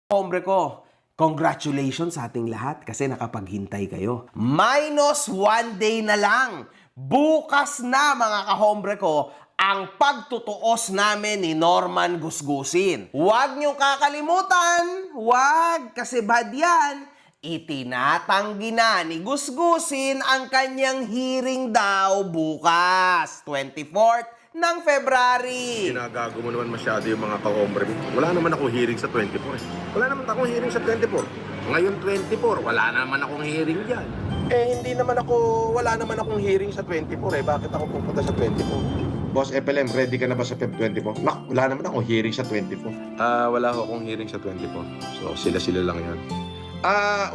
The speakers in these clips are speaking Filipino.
Hombre ko, congratulations sa ating lahat kasi nakapaghintay kayo. Minus 1 day na lang. Bukas na mga kahombre ko ang pagtutuos namin ni Norman Gusgusin. Huwag niyong kakalimutan, huwag kasi bad yan. Itinatanggi na ni Gusgusin ang kanyang hearing daw bukas, 24th ng February. Ginagago mo naman masyado yung mga kahombre mo. Wala naman akong hearing sa 24 eh. Wala naman akong hearing sa 24. Ngayon 24, wala naman akong hearing dyan. Wala naman akong hearing sa 24 eh. Bakit ako pupunta sa 24? Boss FLM, ready ka na ba sa Feb 24? Wala naman akong hearing sa 24. Wala akong hearing sa 24. So, sila-sila lang yan.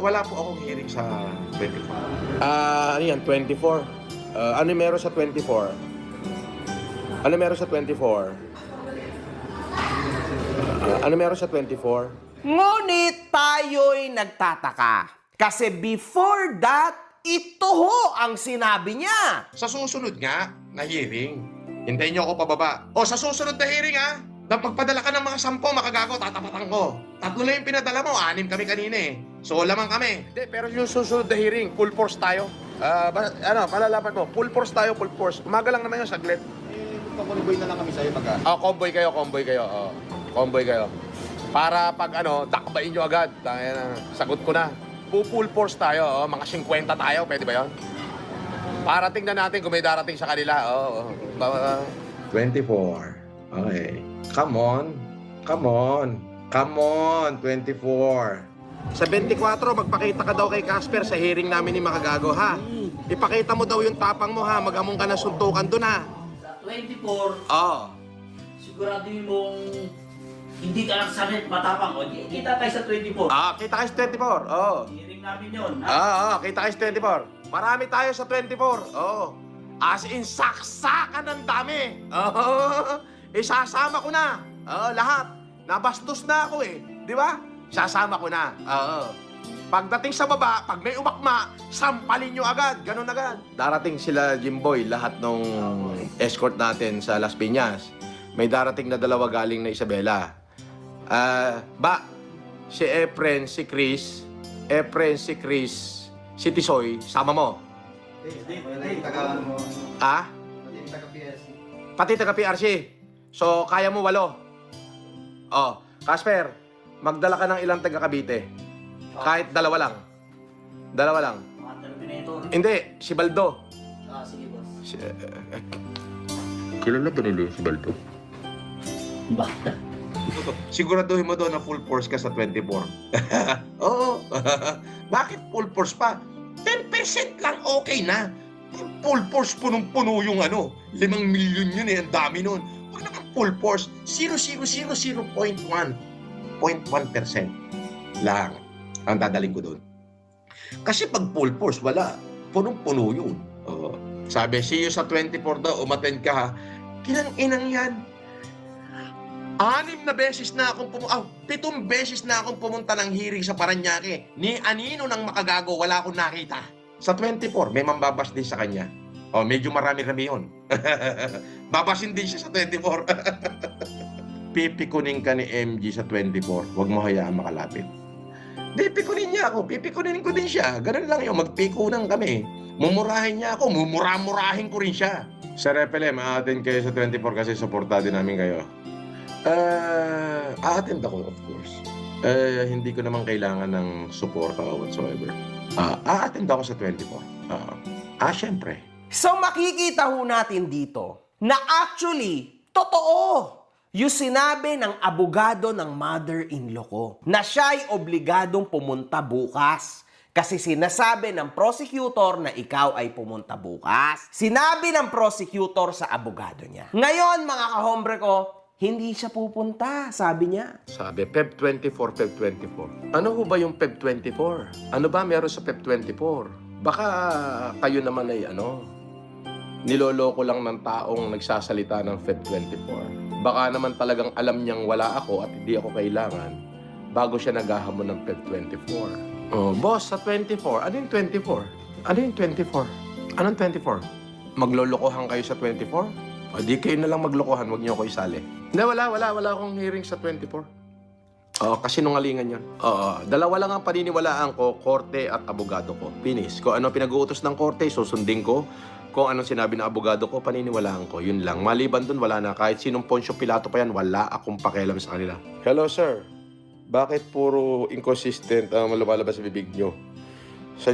Wala po akong hearing sa 24. Ano yan, 24? Ano meron sa 24? Ano meron sa 24? Ano meron sa 24? Ngunit tayo'y nagtataka. Kasi before that, ito ho ang sinabi niya. Sa susunod nga na hearing, hintayin niyo ako pababa. O sa susunod na hearing ha, na pagpadala ka ng mga 10, makagago, tatapatan ko. 3 lang yung pinadala mo, 6 kami kanina eh. So lamang kami. Hindi, pero yung susunod na hearing, full force tayo. Palalapan mo, full force tayo, full force. Umaga lang naman yung saglit. Convoy na lang kami sa'yo pag Convoy kayo. Convoy kayo. Para pag dakbain nyo agad. Sagot ko na. Full force tayo, mga 50 tayo, pwede ba yun? Para tingnan natin kung may darating sa kanila. 24. Okay. Come on, 24. Sa 24, magpakita ka daw kay Casper sa hearing namin ni Makagago, ha? Ipakita mo daw yung tapang mo, ha? Mag-among ka ng suntukan doon, ha? 24, siguraduhin mong hindi ka lang sanit matapang. O, kita tayo sa 24. Kita kayo sa 24. Hearing namin yun. Kita kayo sa 24. Marami tayo sa 24. As in, saksakan ng dami. Isasama ko na. Lahat. Nabastos na ako eh. Di ba? Sasama ko na. Pagdating sa baba, pag may umakma, sampalin nyo agad. Ganun agad. Darating sila, Jimboy, lahat ng escort natin sa Las Piñas. May darating na 2 galing na Isabela. Si Efren, si Chris, si Tisoy, sama mo. Hindi, taga mo. Pati taga-PRC. Pati taga-PRC. So, kaya mo 8. Casper, magdala ka ng ilang taga Cavite. Kahit 2 lang. 2 lang. Mga Terminator. Hindi, si Baldo. Sige boss. Kilala ba nila si Baldo? Bakit? Siguraduhin mo doon na full force ka sa 24. Oo. Bakit full force pa? 10% lang okay na. Full force punong-puno yung 5 milyon yun eh. Ang dami nun. Huwag naman full force. 0.1% lang ang dadaling ko doon. Kasi pag full force, wala. Punong-puno yun. Sabi, see you sa 24 daw, umattend ka ha. Kinang-inang yan. 7 beses na akong 7 beses na akong pumunta ng hearing sa Paranaque. Ni anino ng Makagago, wala akong nakita. Sa 24, may mambabas din sa kanya. Medyo marami-rami yun. Babasin din siya sa 24. Pipikunin ka ni MG sa 24. Huwag mo hayaan makalapit. Pipikunin niya ako. Pipikunin ko din siya. Ganun lang yun. Magpikunan kami. Mumurahin niya ako. Mumurahin ko rin siya. Sir FLM, a-attend kayo sa 24 kasi supportado namin kayo. A-attend ako, of course. Hindi ko naman kailangan ng support o whatsoever. A-attend ako sa 24. Siyempre. So makikita ho natin dito na actually, totoo yung sinabi ng abogado ng mother-in-law ko na siya ay obligadong pumunta bukas. Kasi sinasabi ng prosecutor na ikaw ay pumunta bukas. Sinabi ng prosecutor sa abogado niya. Ngayon, mga kahombre ko, hindi siya pupunta, sabi niya. Sabi, Feb 24, Feb 24. Ano ho ba yung Feb 24? Ano ba meron sa Feb 24? Baka kayo naman ay niloloko lang ng taong nagsasalita ng Feb 24. Baka naman talagang alam niyang wala ako at hindi ako kailangan bago siya naghahamon ng Feb 24. Boss, sa 24. Ano yung 24? Ano yung 24? Anong 24? Maglolokohan kayo sa 24? Di kayo na lang maglokohan, huwag niyo ako isali. Hindi, wala akong hearing sa 24. Oo, kasi nungalingan yun. Oo, dalawa lang ang paniniwalaan ko, korte at abogado ko. Finish. Kung ano pinag-uutos ng korte, susundin ko. Kung anong sinabi ng abogado ko, paniniwalaan ko. Yun lang. Maliban dun, wala na. Kahit sinong Poncio Pilato pa yan, wala akong pakialam sa kanila. Hello, sir. Bakit puro inconsistent ang lumalabas sa bibig nyo? Sa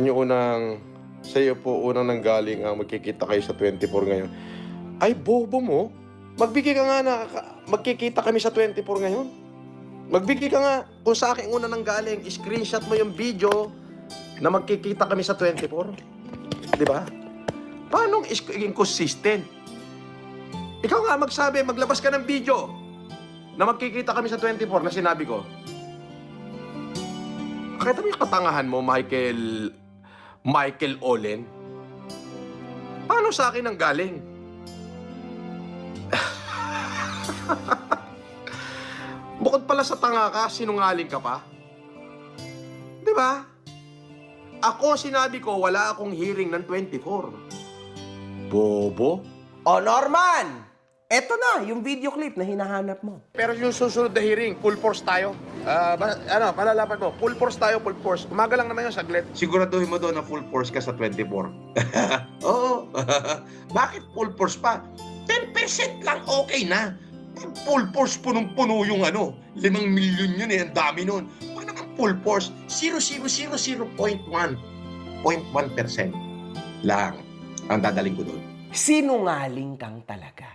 iyo po unang nanggaling ang magkikita kayo sa 24 ngayon. Ay, bobo mo. Magbigay ka nga na magkikita kami sa 24 ngayon. Magbigay ka nga kung sa akin una nanggaling, screenshot mo yung video na magkikita kami sa 24. Di ba? Paano inconsistent? Ikaw nga magsabi, maglabas ka ng video na magkikita kami sa 24 na sinabi ko. Kahit mo yung katangahan mo, Michael Olen. Paano sa akin ang galing? Bukod pala sa tanga ka, sinungaling ka pa. Di ba? Ako sinabi ko, wala akong hearing ng 24. Bobo? O Norman, eto na yung video clip na hinahanap mo. Pero yung susunod na hearing, full force tayo. Malalaman mo, full force tayo, full force. Umaga lang naman yung saglit. Siguraduhin mo doon na full force ka sa 24. Oo. Bakit full force pa? 10% lang okay na. Full force punong-puno yung 5 milyon yun eh, ang dami nun. Pag naman full force, 0.1% lang ang dadaling ko doon. Sinungaling kang talaga.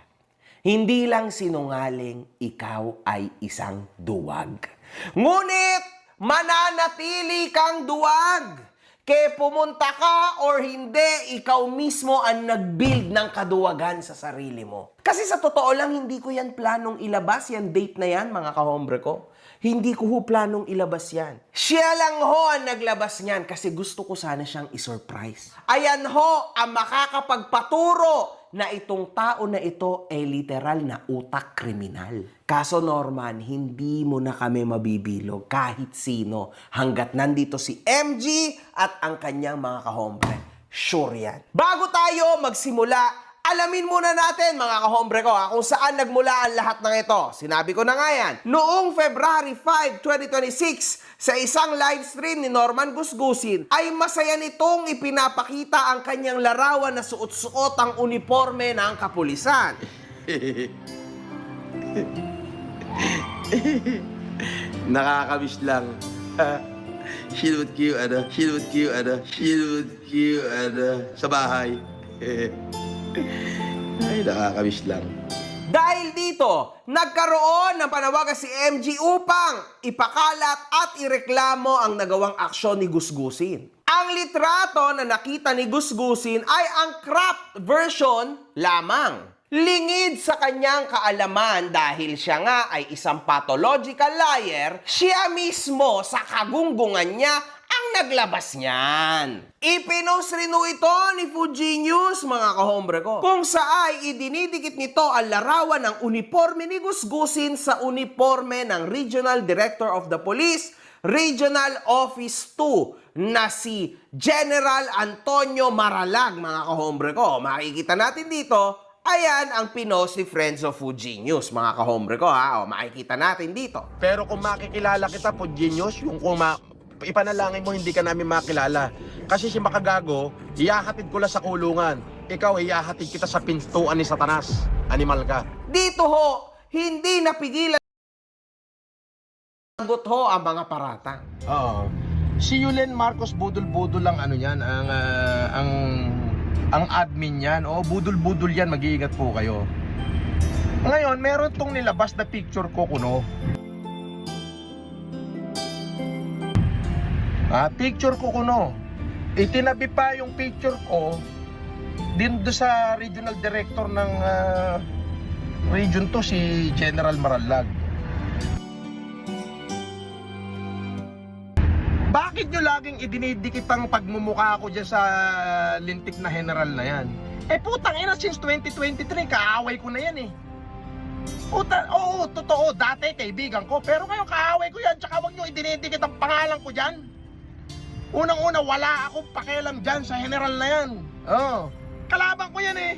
Hindi lang sinungaling, ikaw ay isang duwag. Ngunit, mananatili kang duwag. Kaya pumunta ka or hindi, ikaw mismo ang nag-build ng kaduwagan sa sarili mo. Kasi sa totoo lang, hindi ko yan planong ilabas, yan date na yan, mga kahombre ko. Hindi ko ho planong ilabas yan. Siya lang ho ang naglabas niyan kasi gusto ko sana siyang isurprise. Ayan ho ang makakapagpaturo na itong tao na ito ay literal na utak kriminal. Kaso Norman, hindi mo na kami mabibilog kahit sino hanggat nandito si MG at ang kanyang mga kahombre. Sure yan. Bago tayo magsimula, alamin muna natin mga kahombre ko kung saan nagmula ang lahat ng ito. Sinabi ko na nga yan. Noong February 5, 2026, sa isang live stream ni Norman Gusgusin, ay masaya nitong ipinapakita ang kanyang larawan na suot-suot ang uniforme ng kapulisan. Nakakamiss lang. Shoot you, sa bahay. Ay, nakakamiss lang. Dahil dito, nagkaroon ng panawagan si MG upang ipakalat at ireklamo ang nagawang aksyon ni Gusgusin. Ang litrato na nakita ni Gusgusin ay ang cropped version lamang. Lingid sa kanyang kaalaman dahil siya nga ay isang pathological liar, siya mismo sa kagunggungan niya ang naglabas niyan. Ipinost rin ito ni Fuji News, mga kahombre ko, kung saan idinidikit nito ang larawan ng uniforme ni Gusgusin sa uniforme ng Regional Director of the Police, Regional Office 2, na si General Antonio Maralag, mga kahombre ko. Makikita natin dito, ayan ang pinost ni Friends of Fuji News, mga kahombre ko ha. O, makikita natin dito. Pero kung makikilala kita po, genius, yung kung ipanalangin mo hindi ka namin makilala. Kasi si Makagago, iyahatid ko lang sa kulungan. Ikaw, iyahatid kita sa pintuan ni Satanas. Animal ka. Dito ho, hindi napigilan sagot ho ang mga paratang. Oo. Si Yulen Marcos budol-budol lang yan, ang admin yan. O, budol-budol yan, mag-iingat po kayo. Ngayon, meron tong nilabas na picture ko kuno. Picture ko kuno. Itinabi pa yung picture ko din do sa regional director ng region to, si General Maralag. Bakit nyo laging idinidikit ang pagmumukha ko dyan sa lintik na general na yan? Eh putang ina, since 2023, kaaway ko na yan eh. Puta, oo, totoo, dati kaibigan ko. Pero ngayon kaaway ko yan, tsaka huwag nyo idinidikit ang pangalan ko dyan. Unang-una, wala akong pakialam dyan sa general na yan. Oo, kalaban ko yan eh.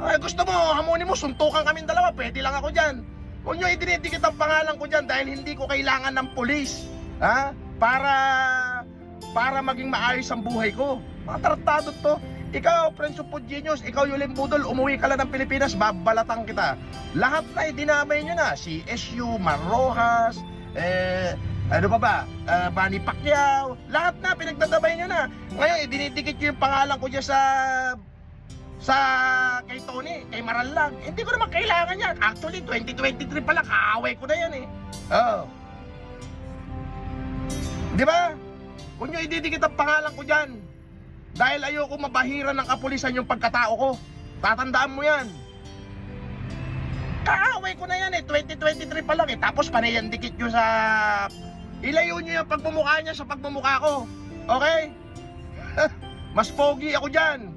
Ay, gusto mo, hamunin mo, suntukan kaming dalawa, pwede lang ako dyan. Huwag nyo idinidikit ang pangalan ko dyan dahil hindi ko kailangan ng pulis. Ha? Para maging maayos ang buhay ko. Mga tratado to. Ikaw, Prince of Genius, ikaw Yulin Budol, umuwi ka lang ng Pilipinas, babalatan kita. Lahat na dinamay nyo na. Si SU, Marrojas, ano pa ba? Manny Pacquiao, lahat na, pinagdadabay nyo na. Ngayon, dinidikit nyo yung pangalan ko dyan sa kay Tony, kay Marallag. Hindi ko naman kailangan yan. Actually, 2023 pala, kaaway ko na yan eh. Oh. Di ba? Kung nyo ididikit ang pangalan ko dyan, dahil ayoko mabahiran ng kapulisan yung pagkatao ko. Tatandaan mo yan. Kaaway ko na yan eh, 2023 pa lang eh. Tapos panayan dikit nyo sa... Ilayo nyo yung pagmumukha niya sa pagmumukha ko. Okay? Mas pogi ako dyan.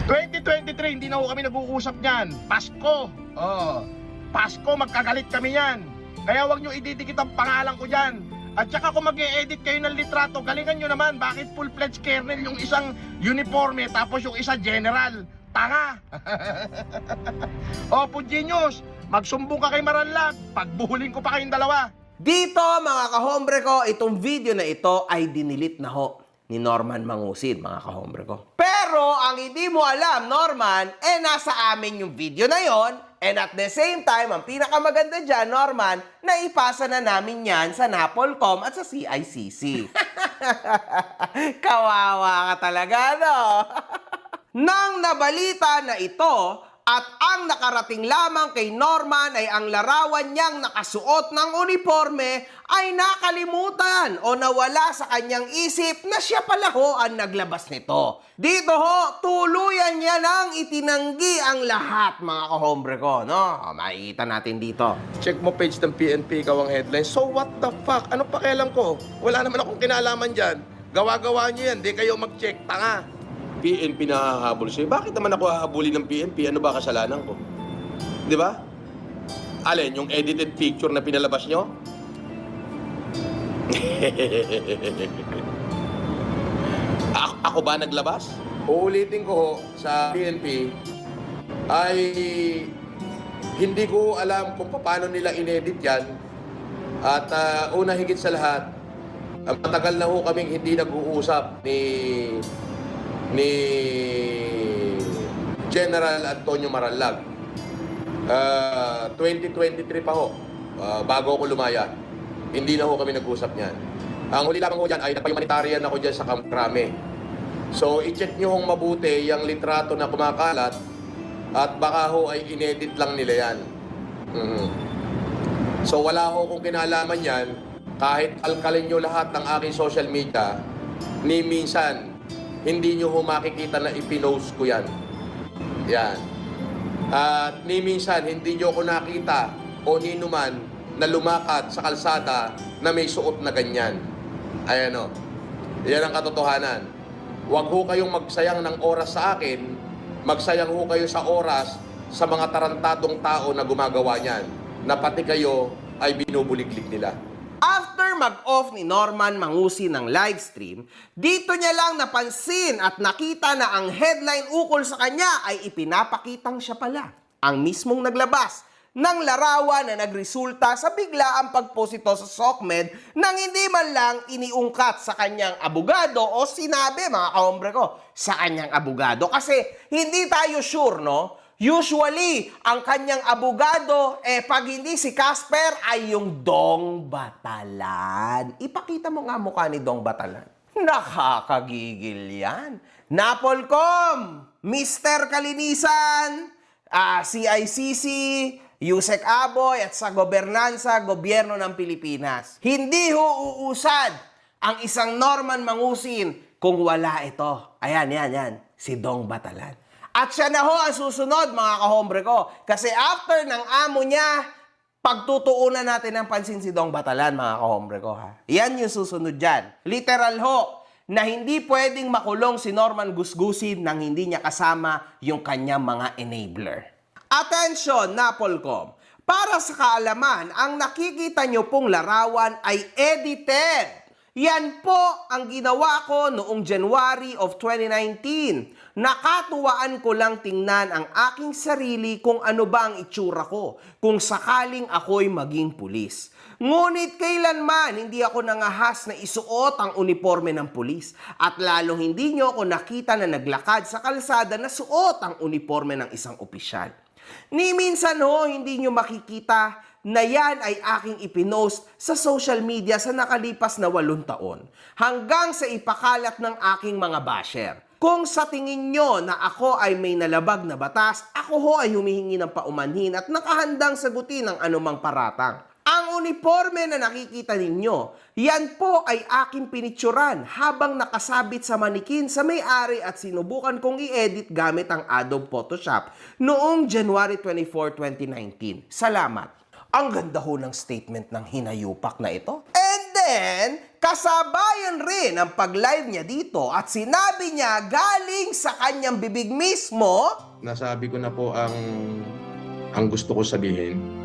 2023, hindi na ako kami nag-uusap niyan. Pasko. Oh. Pasko, magkagalit kami yan. Kaya wag nyo ididikit ang pangalan ko dyan. At saka kung mag-e-edit kayo ng litrato, galingan nyo naman. Bakit full-fledged colonel yung isang uniforme tapos yung isa general? Tanga! O, Genius, magsumbong ka kay Marallag. Pagbuhuling ko pa kayong dalawa. Dito, mga kahombre ko, itong video na ito ay dinilit na ho ni Norman Mangusid, mga kahombre ko. Pero, ang hindi mo alam, Norman, nasa amin yung video na yon. And at the same time, ang pinakamaganda dyan, Norman, naipasa na namin yan sa Napolcom at sa CICC. Kawawa ka talaga, no? Nang nabalita na ito, at ang nakarating lamang kay Norman ay ang larawan niyang nakasuot ng uniforme, ay nakalimutan o nawala sa kanyang isip na siya pala ho ang naglabas nito. Dito ho, tuluyan niya nang itinanggi ang lahat, mga kahombre ko, no? Makikita natin dito. Check mo page ng PNP, ikaw ang headline. So what the fuck? Ano pakialam ko? Wala naman akong kinalaman dyan. Gawa-gawa nyo yan, di kayo mag-check, tanga. PNP na hahabol sa'yo. Bakit naman ako hahabulin ng PNP? Ano ba kasalanan ko? Di ba? Alin, yung edited picture na pinalabas nyo? Ako ba naglabas? Uulitin ko ho, sa PNP ay hindi ko alam kung paano nila inedit yan. At una higit sa lahat, matagal na ho kaming hindi nag-uusap ni General Antonio Marallag. 2023 pa ho, bago ako lumaya. Hindi na ho kami nag-usap niyan. Ang huli lamang ho dyan ay nagpa-humanitarian ako dyan sa Camp Crame. So, i-check nyo hong mabuti yung litrato na kumakalat at baka ho ay inedit lang nila yan. So, wala ho kung kinalaman yan. Kahit alkalin nyo lahat ng aking social media, ni minsan, hindi nyo ho makikita na ipinost ko yan. Yan. At ni minsan, hindi nyo ko nakita o ninuman na lumakad sa kalsada na may suot na ganyan. Ayan o. Yan ang katotohanan. Huwag ho kayong magsayang ng oras sa akin, magsayang ho kayo sa oras sa mga tarantadong tao na gumagawa niyan, na pati kayo ay binubuliglig nila. After mag-off ni Norman Mangusid ng livestream, dito niya lang napansin at nakita na ang headline ukol sa kanya ay ipinapakitang siya pala ang mismong naglabas ng larawan na nagresulta sa biglaang pagpost ito sa SOCMED nang hindi man lang iniungkat sa kanyang abogado o sinabi, mga kahombre ko, sa kanyang abogado. Kasi hindi tayo sure, no? Usually, ang kanyang abogado, pag hindi si Casper, ay yung Dong Batalan. Ipakita mo nga mukha ni Dong Batalan. Nakakagigil yan. Napolcom, Mr. Kalinisan, CICC, Yusek Aboy at sa gobernansa, gobyerno ng Pilipinas. Hindi ho uusad ang isang Norman Mangusid kung wala ito. Ayan, yan, si Dong Batalan. At siya na ho ang susunod, mga kahombre ko. Kasi after ng amo niya, pagtutuunan natin ng pansin si Dong Batalan, mga kahombre ko, ha? Yan yung susunod dyan. Literal ho, na hindi pwedeng makulong si Norman Gusgusid nang hindi niya kasama yung kanyang mga enabler. Attention, Napolcom! Para sa kaalaman, ang nakikita nyo pong larawan ay edited. Yan po ang ginawa ko noong January of 2019. Nakatuwaan ko lang tingnan ang aking sarili kung ano ba ang itsura ko kung sakaling ako'y maging pulis. Ngunit kailanman hindi ako nangahas na isuot ang uniforme ng pulis at lalong hindi nyo ako nakita na naglakad sa kalsada na suot ang uniforme ng isang opisyal. Ni minsan hindi nyo makikita na yan ay aking ipinost sa social media sa nakalipas na 8 taon hanggang sa ipakalat ng aking mga basher. Kung sa tingin nyo na ako ay may nalabag na batas, ako ay humihingi ng paumanhin at nakahandang sagutin ang anumang paratang. Ang uniforme na nakikita ninyo, yan po ay aking pinitsuran habang nakasabit sa manikin sa may-ari at sinubukan kong i-edit gamit ang Adobe Photoshop noong January 24, 2019. Salamat. Ang ganda ho ng statement ng hinayupak na ito. And then, kasabayan rin ang pag-live niya dito at sinabi niya galing sa kanyang bibig mismo. Nasabi ko na po ang gusto ko sabihin.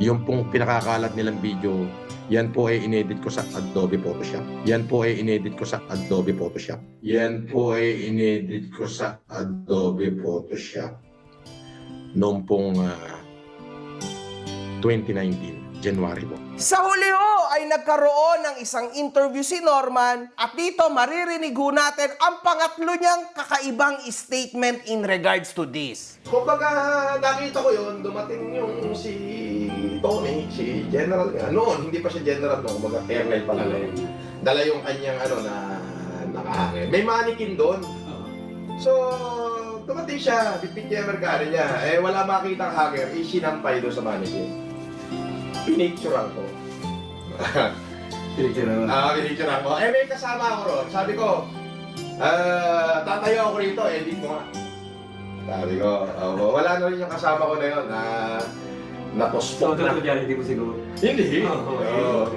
Yung pong pinakakalat nilang video, yan po ay inedit ko sa Adobe Photoshop. Yan po ay inedit ko sa Adobe Photoshop. Yan po ay inedit ko sa Adobe Photoshop. Noong pong 2019, January po. Sa huli ho ay nagkaroon ng isang interview si Norman at dito maririnig ho natin ang pangatlo niyang kakaibang statement in regards to this. Kumbaga, nakita ko yun, dumating yung si Tony, si General nga. Noon, hindi pa siya General, no? Kumbaga, Colonel pa lang. Dala yung kanyang na nakahangin. May mannequin doon. So, dumating siya, bitbit niya yung merkari niya. Wala makitang hanger, isinampay doon sa mannequin. Pinicturean ko. Pinicturean ko. May kasama ako ron. Sabi ko, tatayo ako rito, edit mo nga. Sabi ko, wala na rin yung kasama ko na yun na napospok na. Hindi mo siguro. Hindi.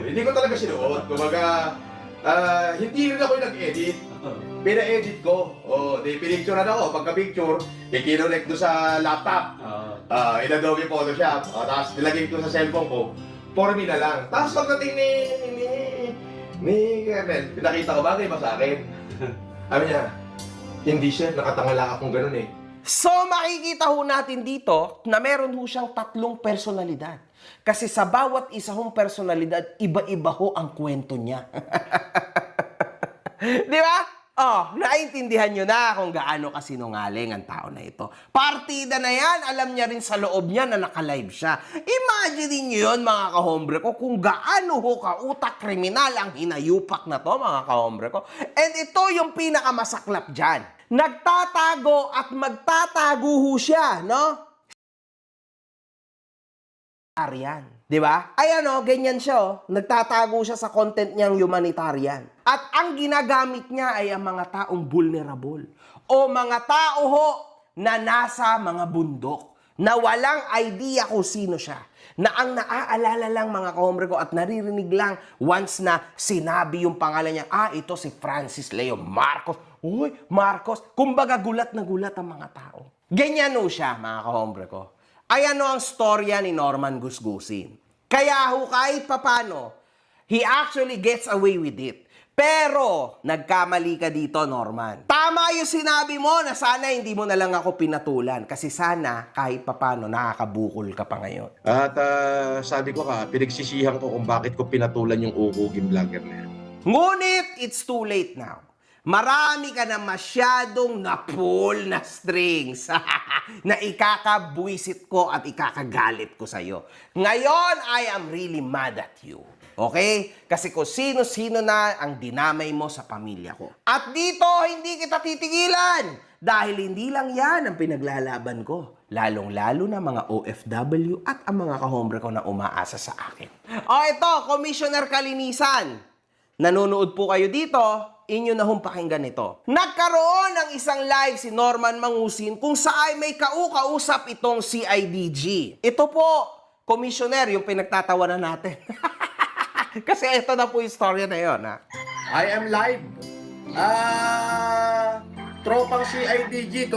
Hindi ko talaga sinuot. Kumbaga, hindi rin ako yung nag-edit. Pina-edit ko. Pinicturean ako. Pagka-picture, ikinonect doon sa laptop. In Adobe Photoshop. Tapos nilagay ko sa cellphone ko. Formi na lang. Tapos pagdating ni Kevin, pinakita ko, bagay ba sa akin? Sabi niya, hindi siya. Nakatangala akong ganun eh. So makikita ho natin dito na meron ho siyang 3 personalidad. Kasi sa bawat isa hong personalidad, iba-iba ho ang kwento niya. Di ba? Naintindihan nyo na kung gaano kasinungaling ang tao na ito. Partida na yan, alam niya rin sa loob niya na naka-live siya. Imagine niyo yun, mga kahombre ko, kung gaano ho kautak kriminal ang hinayupak na to, mga kahombre ko. And ito yung pinakamasaklap dyan. Nagtatago at magtatago ho siya, no? Humanitarian. Di ba? Ganyan siya, Nagtatago siya sa content niyang humanitarian. At ang ginagamit niya ay ang mga taong vulnerable. O mga tao ho na nasa mga bundok. Na walang idea kung sino siya. Na ang naaalala lang mga kahombre ko at naririnig lang once na sinabi yung pangalan niya, ito si Francis Leo Marcos. Uy, Marcos. Kumbaga gulat na gulat ang mga tao. Ganyan ho siya, mga kahombre ko. Ayan ang storya ni Norman Gusgusin. Kaya ho kahit papano, he actually gets away with it. Pero, nagkamali ka dito, Norman. Tama yung sinabi mo na sana hindi mo na lang ako pinatulan. Kasi sana, kahit papano, nakakabukol ka pa ngayon. At sabi ko pinagsisihan ko kung bakit ko pinatulan yung ukuging vlogger na yan. Ngunit, it's too late now. Marami ka na masyadong na-pull na strings na ikakabwisit ko at ikakagalit ko sa'yo. Ngayon, I am really mad at you. Okay? Kasi kung sino-sino na ang dinamay mo sa pamilya ko. At dito, hindi kita titigilan. Dahil hindi lang yan ang pinaglalaban ko. Lalong-lalo na mga OFW at ang mga kahombre ko na umaasa sa akin. Ito, Commissioner Kalinisan. Nanonood po kayo dito, inyo na hong pakinggan ito. Nagkaroon ng isang live si Norman Mangusin kung saan may kausap itong CIDG. Ito po, Commissioner, yung pinagtatawanan natin. Kasi ito na po yung storya na yun, ha? I am live. Tropang CIDG.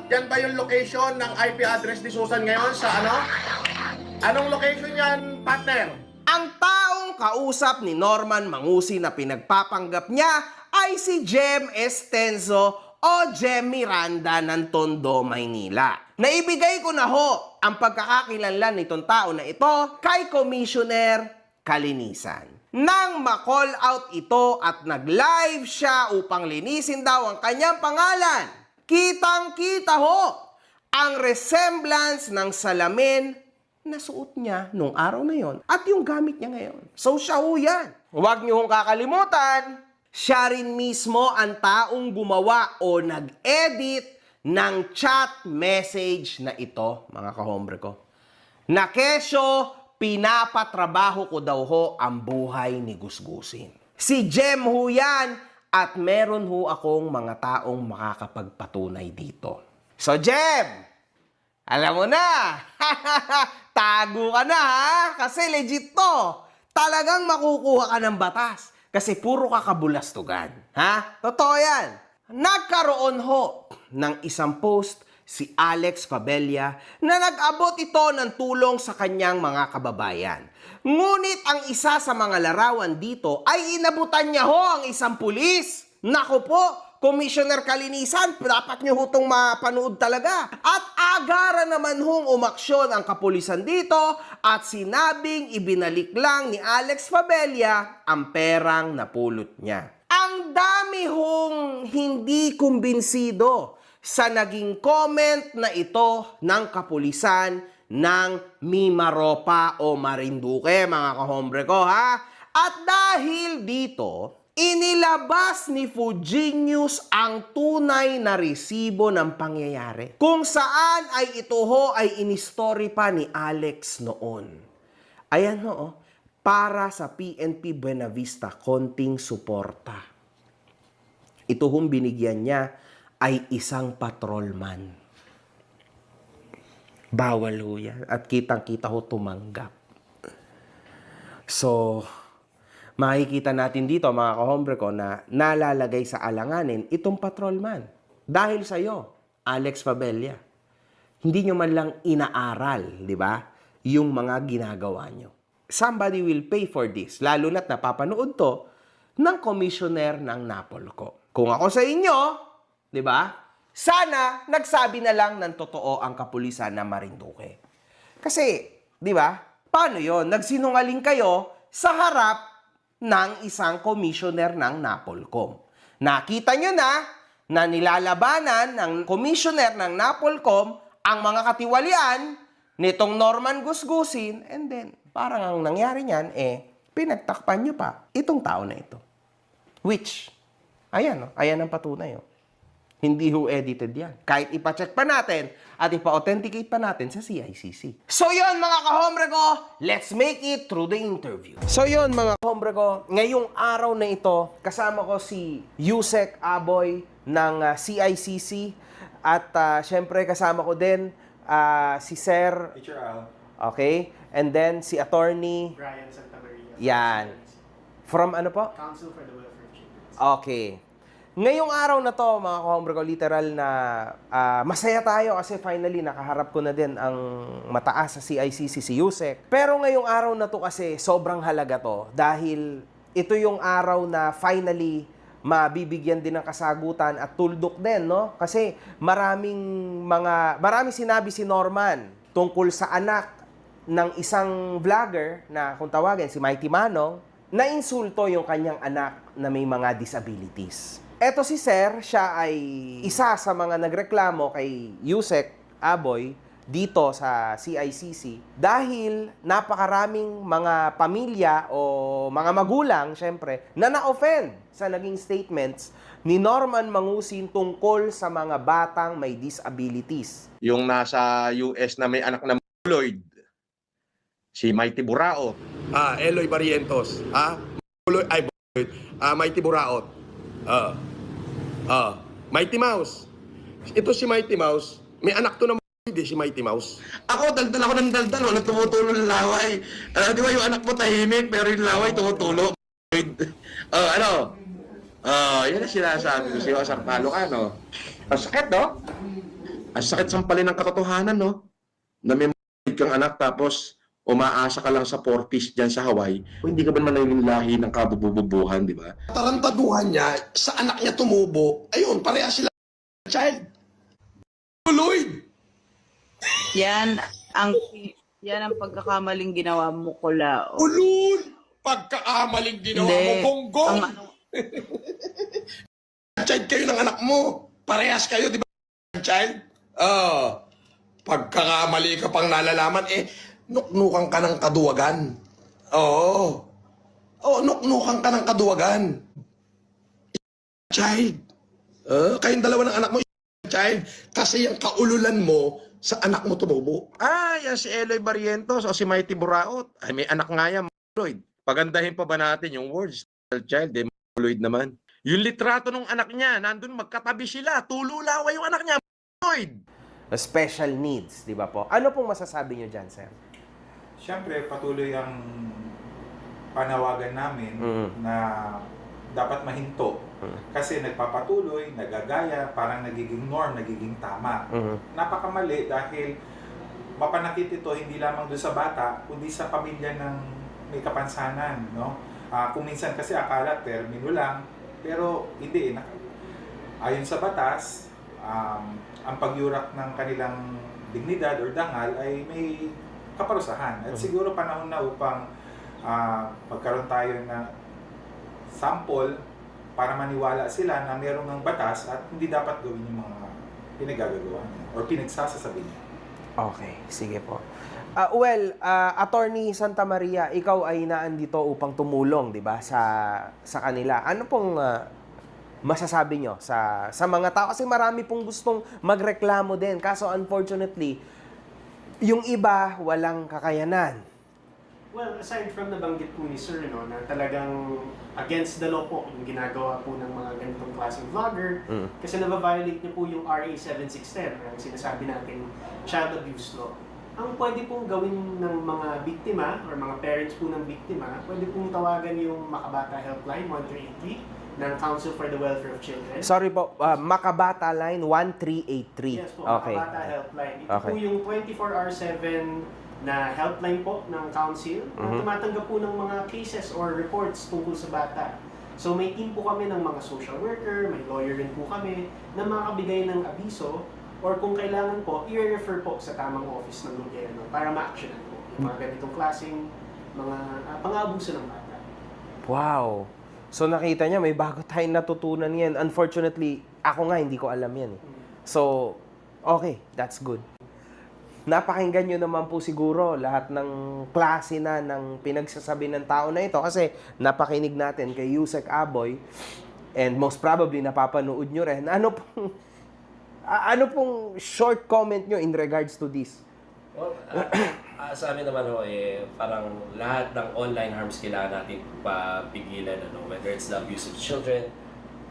Yan ba yung location ng IP address ni Susan ngayon sa ano? Anong location yan, partner? Ang taong kausap ni Norman Mangusi na pinagpapanggap niya ay si Jem Estenzo o Jem Miranda ng Tondo, Maynila. Naibigay ko na ho ang pagkakakilanlan nitong tao na ito kay Commissioner Kalinisan. Nang ma-call out ito at nag-live siya upang linisin daw ang kanyang pangalan, kitang-kita ho ang resemblance ng salamin na suot niya nung araw na yon at yung gamit niya ngayon. So siya ho yan. Huwag niyo hong kakalimutan, siya rin mismo ang taong gumawa o nag-edit ng chat message na ito, mga kahombre ko. Na kesyo, pinapatrabaho ko daw ho ang buhay ni Gusgusin. Si Jem ho yan at meron ho akong mga taong makakapagpatunay dito. So Jem, alam mo na, tago ka na ha, kasi legit to. Talagang makukuha ka ng batas kasi puro ka kabulastugan. Ha? Totoo yan. Nagkaroon ho ng isang post si Alex Fabella na nag-abot ito ng tulong sa kanyang mga kababayan. Ngunit ang isa sa mga larawan dito ay inabutan niya ho ang isang pulis. Naku po, Commissioner Kalinisan, dapat niyo hutong mapanood talaga. At agara naman hong umaksyon ang kapulisan dito at sinabing ibinalik lang ni Alex Fabella ang perang napulot niya. Ang dami hong hindi kumbinsido sa naging comment na ito ng kapulisan ng Mimaropa o Marinduque, mga kahombre ko, ha? At dahil dito, inilabas ni Fujinius ang tunay na resibo ng pangyayari, kung saan ay ito ho ay in-story pa ni Alex noon. Ayan ho, para sa PNP Buenavista, konting suporta. Ito hong binigyan niya ay isang patrolman. Bawal ho yan. At kitang-kita ho tumanggap. So, makikita natin dito, mga kahombre ko, na nalalagay sa alanganin itong patrolman. Dahil sa'yo, Alex Fabella. Hindi nyo man lang inaaral, di ba? Yung mga ginagawa nyo. Somebody will pay for this. Lalo na't napapanood to ng commissioner ng Napolco. Kung ako sa inyo, di ba? Sana nagsabi na lang ng totoo ang kapulisan na Marinduque. Kasi, di ba? Paano yon? Nagsinungaling kayo sa harap ng isang commissioner ng Napolcom. Nakita nyo na nilalabanan ng commissioner ng Napolcom ang mga katiwalian nitong Norman Gusgusin, and then, parang ang nangyari niyan, pinagtakpan nyo pa itong tao na ito. Which, ayan, ayan ang patunay. Hindi ho edited yan. Kahit ipacheck pa natin at ipa-authenticate pa natin sa CICC. So yun, mga kahombre ko, let's make it through the interview. So yun, mga kahombre ko, ngayong araw na ito, kasama ko si Yusek Aboy ng CICC at syempre kasama ko din si Sir Teacher Al. Okay? And then si Attorney Brian Santa Maria. Yan. From ano po? Council for the Welfare of Children. Okay. Ngayong araw na to, mga kahombre ko, literal na masaya tayo kasi finally nakaharap ko na din ang mataas sa CICC, si Yusek. Pero ngayong araw na to kasi sobrang halaga to dahil ito yung araw na finally mabibigyan din ng kasagutan at tuldok din, no? Kasi maraming sinabi si Norman tungkol sa anak ng isang vlogger na kung tawagin si Mighty Manong, na insulto yung kanyang anak na may mga disabilities. Eto si Sir, siya ay isa sa mga nagreklamo kay Yusek Aboy dito sa CICC dahil napakaraming mga pamilya o mga magulang, syempre, na na-offend sa naging statements ni Norman Mangusin tungkol sa mga batang may disabilities. Yung nasa US na may anak na Lloyd, si Mighty Buraot. Eloy Barrientos. Mighty Buraot. Mighty Mouse. Ito si Mighty Mouse. May anak to na hindi si Mighty Mouse. Ako, daldal ako ng daldal. Wala tumutulo ng laway. Di ba yung anak mo tahimik, pero yung laway tumutulo. Yan ang sinasabi ko sa'yo. Asartalo ka, no? Ang sakit, no? Ang sakit sampalin ng katotohanan, no? Na may kang anak tapos umaasa ka lang sa 40s dyan sa Hawaii, o hindi ka ba naman naging lahi ng kabububuhan, di ba? Tarantaduhan niya, sa anak niya tumubo, ayun, pareha sila child. Lloyd! Yan ang pagkakamaling ginawa mo, Kulao. Ulul! Pagkaamaling ginawa mo, Bonggong! Ang ano, Child kayo ng anak mo. Parehas kayo, di ba? Child? Pagkakamali ka pang nalalaman, nuknukan ka ng kaduwagan. Oo. Nuknukan ka ng kaduwagan. Child. Kayong dalawa ng anak mo, child. Kasi yung kaululan mo, sa anak mo tumubo. Yan si Eloy Barrientos o si Mighty Buraot. Ay, may anak nga yan, Lloyd. Pagandahin pa ba natin yung words? Child, Lloyd naman. Yung litrato ng anak niya, nandun magkatabi sila. Tululawa yung anak niya, Lloyd. Special needs, di ba po? Ano pong masasabi nyo dyan, sir? Siyempre, patuloy ang panawagan namin na dapat mahinto. Kasi nagpapatuloy, nagagaya, parang nagiging norm, nagiging tama. Napakamali dahil mapanakit ito hindi lamang doon sa bata, kundi sa pamilya ng may kapansanan. No? Kung minsan kasi akala termino lang, pero hindi. Ayon sa batas, ang pagyurak ng kanilang dignidad or dangal ay may kaparusahan. At siguro panahon na upang magkaroon tayo ng sample para maniwala sila na mayroong ng batas at hindi dapat gawin yung mga pinagagagawa niya or pinagsasasabi niya. Okay, sige po. Attorney Santa Maria, ikaw ay naandito upang tumulong, di ba, sa kanila. Ano pong masasabi nyo sa mga tao? Kasi marami pong gustong magreklamo din. Kaso unfortunately, yung iba walang kakayanan. Well, aside from nabanggit po ni Sir, no, na talagang against the law po yung ginagawa po ng mga ganitong klaseng vlogger, kasi nababiolate niyo po yung RA 7610, ang sinasabi nating child abuse law. Ang pwede pong gawin ng mga biktima or mga parents po ng biktima, pwede pong tawagan yung Makabata Helpline 1383 ng Council for the Welfare of Children. Sorry po, Makabata Line 1383. Yes po, Okay. Makabata Helpline. Ito Okay. po yung 24/7 na helpline po ng council na tumatanggap po ng mga cases or reports tungkol sa bata. So may team po kami ng mga social worker, may lawyer rin po kami na makabigay ng abiso or kung kailangan po, i-refer po sa tamang office ng gobyerno para ma-actionan po yung mga ganitong klaseng mga pang-abuso ng bata. Wow. So nakita niya, may bago tayong natutunan yan. Unfortunately, ako nga hindi ko alam yan. So, okay, that's good. Napakinggan nyo naman po siguro lahat ng klase na ng pinagsasabi ng tao na ito kasi napakinig natin kay Yusek Aboy and most probably napapanood nyo rin. Ano pong short comment nyo in regards to this? Well, sa amin naman parang lahat ng online harms kailangan natin papigilan, whether it's the abuse of children,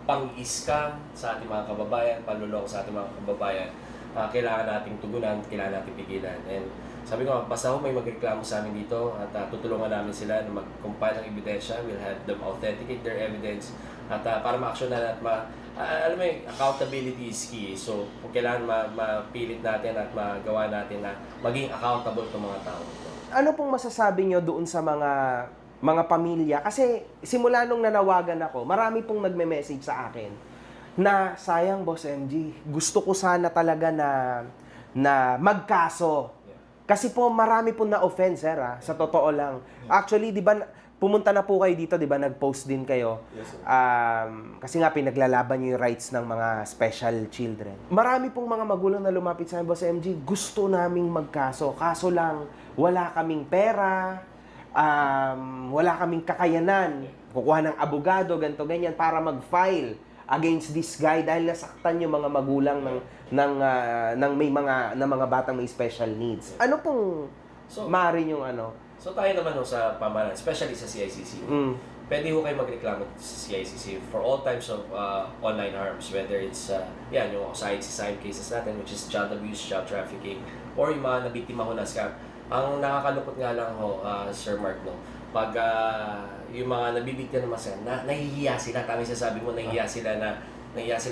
pang-scam sa ating mga kababayan, panluloko sa ating mga kababayan, kailangan nating tugunan, kailangan nating pigilan. And sabi ko, basta may magreklamo sa amin dito at tutulungan namin sila na mag-compile ng ebidensya, we'll have them authenticate their evidence at para ma-actionan at alam mo yung accountability is key. So, kung kailangan mapilit natin at magawa natin na maging accountable itong mga tao. Ano pong masasabi nyo doon sa mga pamilya? Kasi simula nung nanawagan ako, marami pong nagme-message sa akin na sayang, Boss MG, gusto ko sana talaga na magkaso. Kasi po marami pong na-offend, sir, sa totoo lang. Actually, di ba, pumunta na po kayo dito, di ba, nag-post din kayo. Yes, sir. Kasi nga, pinaglalaban nyo yung rights ng mga special children. Marami pong mga magulang na lumapit sa akin, Boss MG, gusto naming magkaso. Kaso lang, wala kaming pera, wala kaming kakayanan. Kukuha ng abogado, ganito, ganyan, para mag-file against this guy dahil nasaktan yung mga magulang ng may mga batang may special needs. Ano pong maaari yung So tayo naman sa pamahalaan, especially sa CICC. Pwede ho kayo magreklamo sa CICC for all types of online harms, whether it's yung CICC cases natin, which is child abuse, child trafficking, or yung mga nabiktima ho na scam. Ang nakakalungkot nga lang ho, Sir Mark, pag yung mga nabibigyan naman sila, nahihiya sila, tama yung sasabi mo, nahihiya sila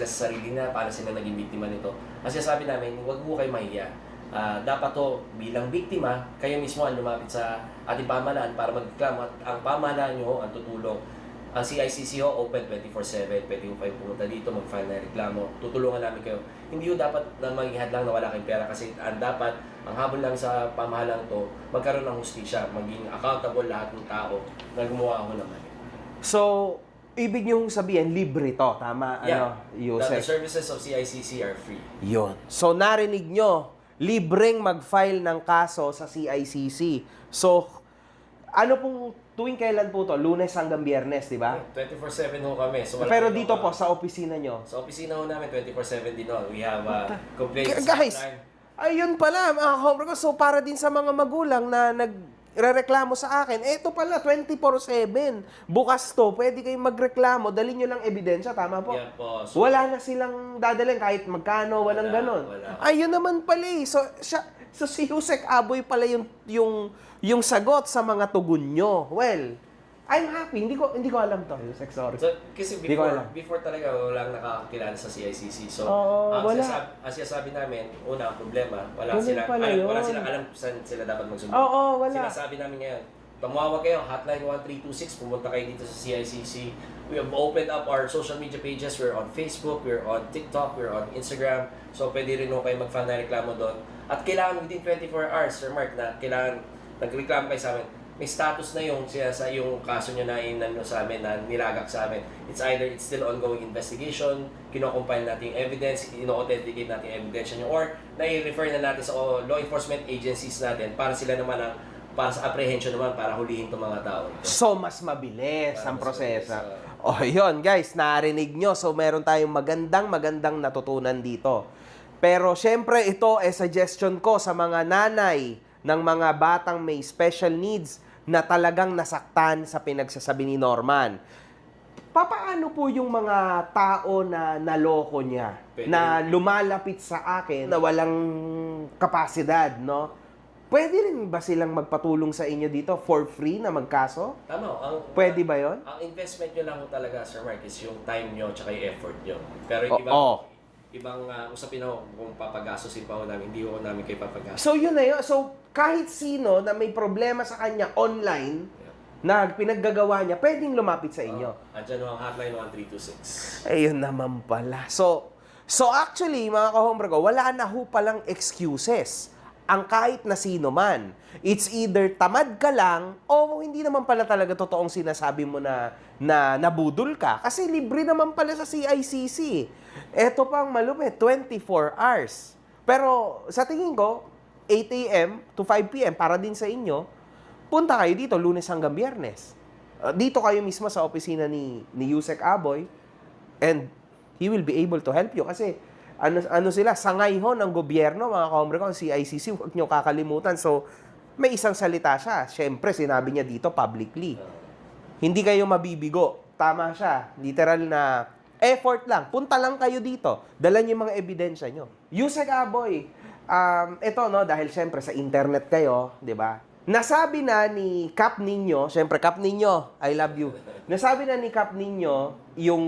sa sarili na, paano sila naging biktima nito. Kasi sabi namin, huwag mo kayo mahihiya. dapat to bilang biktima, kayo mismo ang lumapit sa ating pamahalaan para magreklamo at ang pamahalaan nyo ang tutulong. Ang CICC open 24/7, pwede ko kayo pumunta dito, mag-file na reklamo, tutulungan namin kayo. Hindi yung dapat na maghihad lang na wala kayong pera kasi ang dapat, ang habol lang sa pamahalaan to, magkaroon ng hustisya, maging accountable lahat ng tao na gumawa ako naman. So, ibig niyong sabihin, libre to, tama? Yeah, Ano, the Yusek? services of CICC are free. Yun. So, narinig nyo, libreng mag-file ng kaso sa CICC. So, ano pong tuwing kailan po to? Lunes hanggang Biyernes, di ba? 24/7 ho kami. So, wala Pero kayong, dito po, sa opisina nyo. sa opisina ho namin, 24/7 din ho. We have complaints Guys, hotline. ayun pala, mga hombre ko. So, para din sa mga magulang na nagrereklamo sa akin, eto pala, 24/7. Bukas to, pwede kayong magreklamo, dali nyo lang ebidensya, tama po? Yeah po. So, Wala na silang dadalhin kahit magkano, walang Wala, ganon. wala. Ayun naman pala eh. So si Yusek Aboy pala yung sagot sa mga tugon nyo. Well, I'm happy. Hindi ko alam to, Yusek, sorry. So, kasi Di ko alam. before talaga walang nakakakilala sa CICC. So, Oo, wala. ang sinasabi namin, una ang problema, wala Ganun silang pala yun. alam kung saan sila dapat magsumbong. Oo, wala. Sinasabi namin ngayon, tumawag kayo, hotline 1326, pumunta kayo dito sa CICC. We have opened up our social media pages. We're on Facebook, we're on TikTok, we're on Instagram. So, pwede rin kayo mag-file na reklamo doon. At kailangan within 24 hours, Sir Mark, na kailangan nagreklamo kayo sa amin. May status na yung kaso nyo na inano sa amin, na nilagak sa amin. It's either it's still ongoing investigation, kino-compile natin yung evidence, ino-authenticate natin yung evidence nyo, or nai-refer na natin sa law enforcement agencies natin para sila naman para sa apprehension naman, para hulihin itong mga tao. So, mas mabilis Para ang mas proseso. mabilis, Oh, yun, guys, narinig nyo. So, meron tayong magandang natutunan dito. Pero, syempre, ito suggestion ko sa mga nanay ng mga batang may special needs na talagang nasaktan sa pinagsasabi ni Norman. Papaano po yung mga tao na naloko niya, Pwede. na lumalapit sa akin, na walang kapasidad, no? Pwede rin ba silang magpatulong sa inyo dito for free na magkaso? Tama. Pwede ba yon? Ang investment nyo lang talaga, Sir Mark, is yung time nyo at yung effort nyo. Pero yung ibang usapin ho, kung papagasosin pa ho namin, hindi ho namin kayo papagasos. So yun na yun. So kahit sino na may problema sa kanya online, na pinaggagawa niya, pwedeng lumapit sa inyo. Andyan ho ang hotline 1326. Ayun naman pala. So actually, mga kahombre ko, wala na ho palang excuses ang kahit na sino man. It's either tamad ka lang o hindi naman pala talaga totoong sinasabi mo na nabudol ka. Kasi libre naman pala sa CICC. Eto pang malupit, 24 hours. Pero sa tingin ko, 8 a.m. to 5 p.m. para din sa inyo, punta kayo dito Lunes hanggang Biyernes. Dito kayo mismo sa opisina ni Yusek Aboy and he will be able to help you kasi ano sila, sangay ho ng gobyerno, mga kahombre ko, CICC, huwag nyo kakalimutan. So, may isang salita siya. Siyempre, sinabi niya dito publicly. Hindi kayo mabibigo. Tama siya. Literal na effort lang. Punta lang kayo dito. Dala niyo yung mga ebidensya nyo. Yusek Aboy, ito, no, dahil siyempre sa internet kayo, di ba? Nasabi na ni Cap Ninyo, siyempre Cap Ninyo, I love you. Nasabi na ni Cap Ninyo yung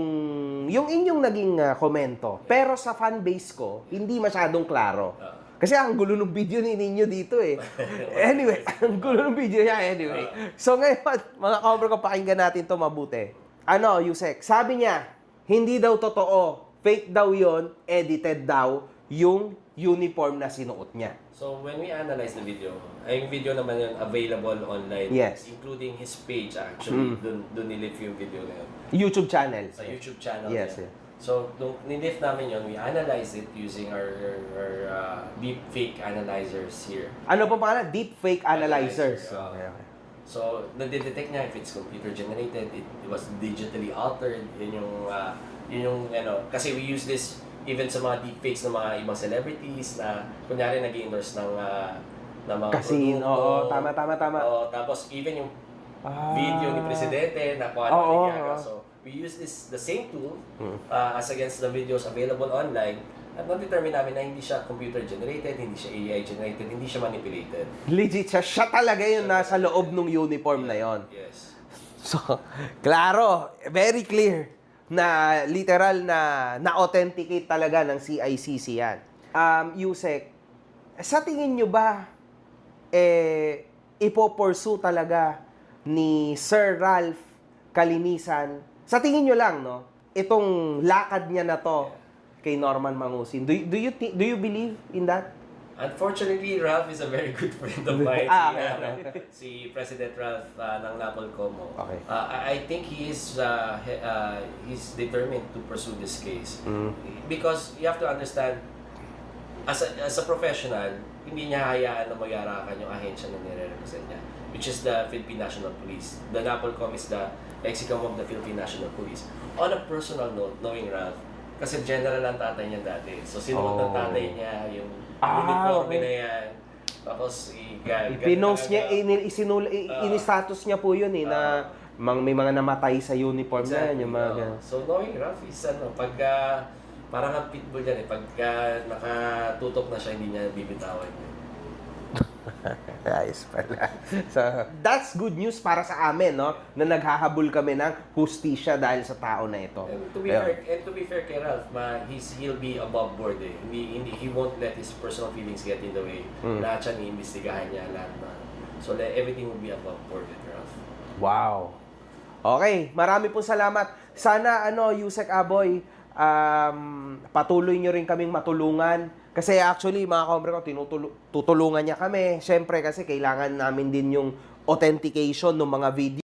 inyong naging komento. Pero sa fanbase ko, hindi masyadong klaro. Kasi ang gulo ng video ni Ninyo dito eh. Anyway, ang gulo ng video niya anyway. So ngayon, mga kahombre ko, pakinggan natin to mabuti. Ano, Yusek, sabi niya, hindi daw totoo, fake daw yon, edited daw yung uniform na sinuot niya. So, when we analyze the video, yung video naman yun available online. Yes. Including his page actually. Doon nilift yung video na yun. YouTube channel. Sa YouTube channel Yes, niya. yeah. So, nung nilift namin yun, we analyzed it using our deep fake analyzers here. Ano po pangalan? Deep fake analyzers. Analyzer, Okay, okay. So, nade-detect niya if it's computer generated, it was digitally altered. Yun yung kasi we use this even sa mga deepfakes ng mga ibang celebrities na kunyari nag-endorse ng mga Casino, oo, tama. Oo, tapos even yung video ni Presidente na kung ano Oo, nangyari. oo. So, we use the same tool as against the videos available online at na-determine namin na hindi siya computer generated, hindi siya AI generated, hindi siya manipulated. Legit siya talaga yung nasa loob ng uniform na yon. Yes. So, klaro, very clear na literal na authenticate talaga ng CICC yan. Yusek, sa tingin nyo ba, ipopursue talaga ni Sir Ralph Kalinisan, sa tingin nyo lang, no, itong lakad niya na to kay Norman Mangusin? Do you believe in that? Unfortunately, Ralph is a very good friend of mine. Okay. Si President Ralph ng Napolcom. Okay. I think he's determined to pursue this case. Because you have to understand, as a professional, hindi niya hayaan na magyarakan yung ahensya na nire-represent niya, which is the Philippine National Police. The Napolcom is the execom of the Philippine National Police. On a personal note, knowing Ralph, kasi general ang tatay niya dati. So, sinuot ng tatay niya yung uniforme na yan. Tapos, Pinost niya, in-status niya po yun na may mga namatay sa uniform na yan. Yung mga ganun. So, knowing Ralph is parang ang pitbull yan pagka nakatutok na siya, hindi niya bibitawan yun. Ayos pala. So, that's good news para sa amin, no? Na naghahabol kami ng hustisya dahil sa tao na ito. And to be fair kay Ralph, he'll be above board eh. He won't let his personal feelings get in the way. Lahat siya iimbestigahan niya, lahat na. So, everything will be above board with Ralph. Wow. Okay, marami pong salamat. Sana, Yusek Aboy, patuloy nyo rin kaming matulungan. Kasi actually, mga kahombre ko, tutulungan niya kami. Siyempre, kasi kailangan namin din yung authentication ng mga video.